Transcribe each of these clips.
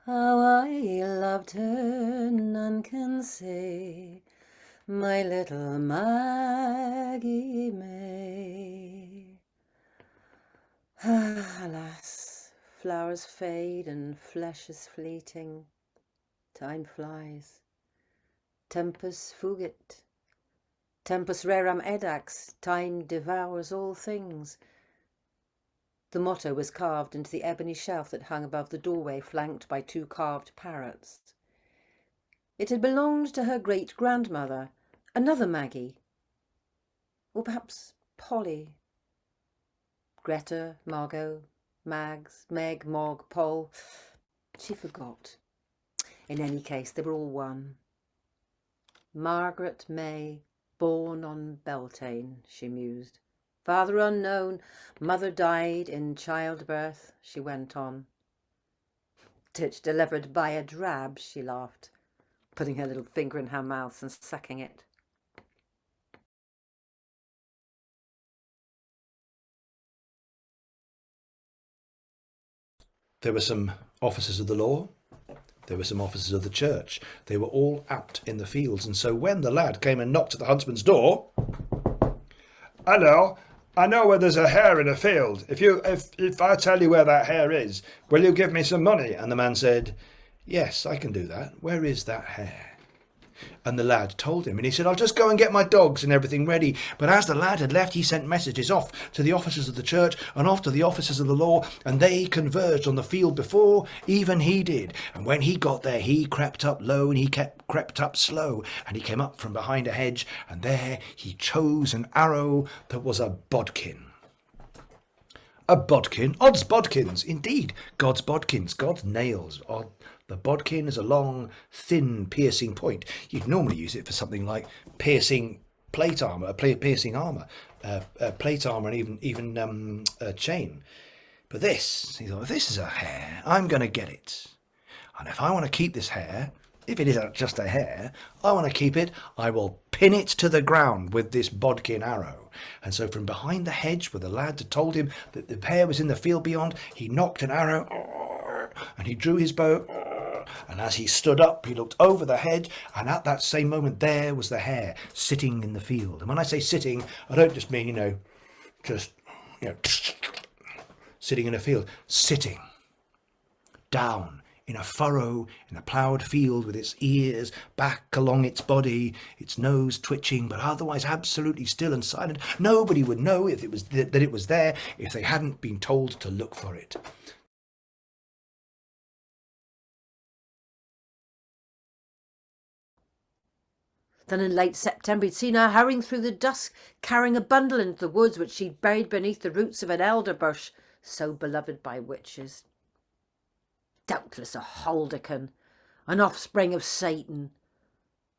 How I loved her, none can say, my little Maggie May. Alas, flowers fade and flesh is fleeting. Time flies. Tempus fugit. Tempus reram edax. Time devours all things. The motto was carved into the ebony shelf that hung above the doorway, flanked by 2 carved parrots. It had belonged to her great-grandmother, another Maggie, or perhaps Polly. Greta, Margot, Mags, Meg, Mog, Poll. She forgot. In any case, they were all one. Margaret May, born on Beltane, she mused. Father unknown, mother died in childbirth, she went on. Ditch delivered by a drab, she laughed, putting her little finger in her mouth and sucking it. There were some officers of the law. There were some officers of the church. They were all out in the fields, and so when the lad came and knocked at the huntsman's door, "Hello, I know where there's a hare in a field. If I tell you where that hare is, will you give me some money?" And the man said, "Yes, I can do that. Where is that hare?" And the lad told him, and he said, "I'll just go and get my dogs and everything ready." But as the lad had left, he sent messages off to the officers of the church and off to the officers of the law, and they converged on the field before even he did. And when he got there, he crept up low and he crept up slow, and he came up from behind a hedge, and there he chose an arrow that was a bodkin. A bodkin? Odds bodkins, indeed. God's bodkins, God's nails. The bodkin is a long, thin, piercing point. You'd normally use it for something like piercing plate armor, piercing armor, plate armor, and even a chain. But this, he thought, if this is a hare, I'm going to get it. And if I want to keep this hare, if it isn't just a hare, I want to keep it, I will pin it to the ground with this bodkin arrow. And so from behind the hedge where the lad had told him that the hare was in the field beyond, he knocked an arrow, and he drew his bow, and as he stood up, he looked over the hedge, and at that same moment, there was the hare sitting in the field. And when I say sitting, I don't just mean, sitting in a field. Sitting down in a furrow in a ploughed field, with its ears back along its body, its nose twitching, but otherwise absolutely still and silent. Nobody would know if it was that it was there if they hadn't been told to look for it. Then in late September he'd seen her hurrying through the dusk, carrying a bundle into the woods which she'd buried beneath the roots of an elder bush, so beloved by witches. Doubtless a Haldecan, an offspring of Satan.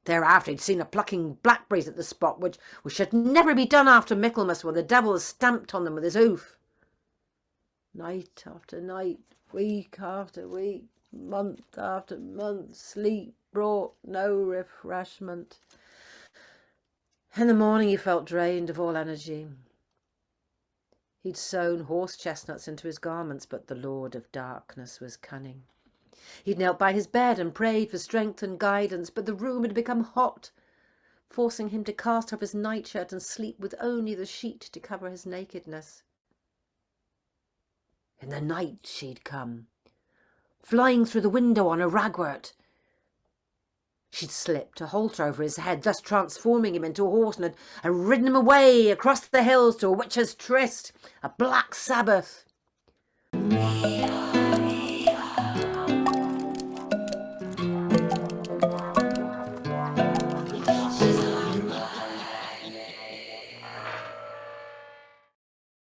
Thereafter he'd seen her plucking blackberries at the spot, which should never be done after Michaelmas, when the devil has stamped on them with his hoof. Night after night, week after week, month after month, sleep brought no refreshment. In the morning he felt drained of all energy. He'd sewn horse chestnuts into his garments, but the Lord of Darkness was cunning. He'd knelt by his bed and prayed for strength and guidance, but the room had become hot, forcing him to cast off his nightshirt and sleep with only the sheet to cover his nakedness. In the night she'd come, flying through the window on a ragwort. She'd slipped a halter over his head, thus transforming him into a horse, and had ridden him away across the hills to a witch's tryst, a black Sabbath.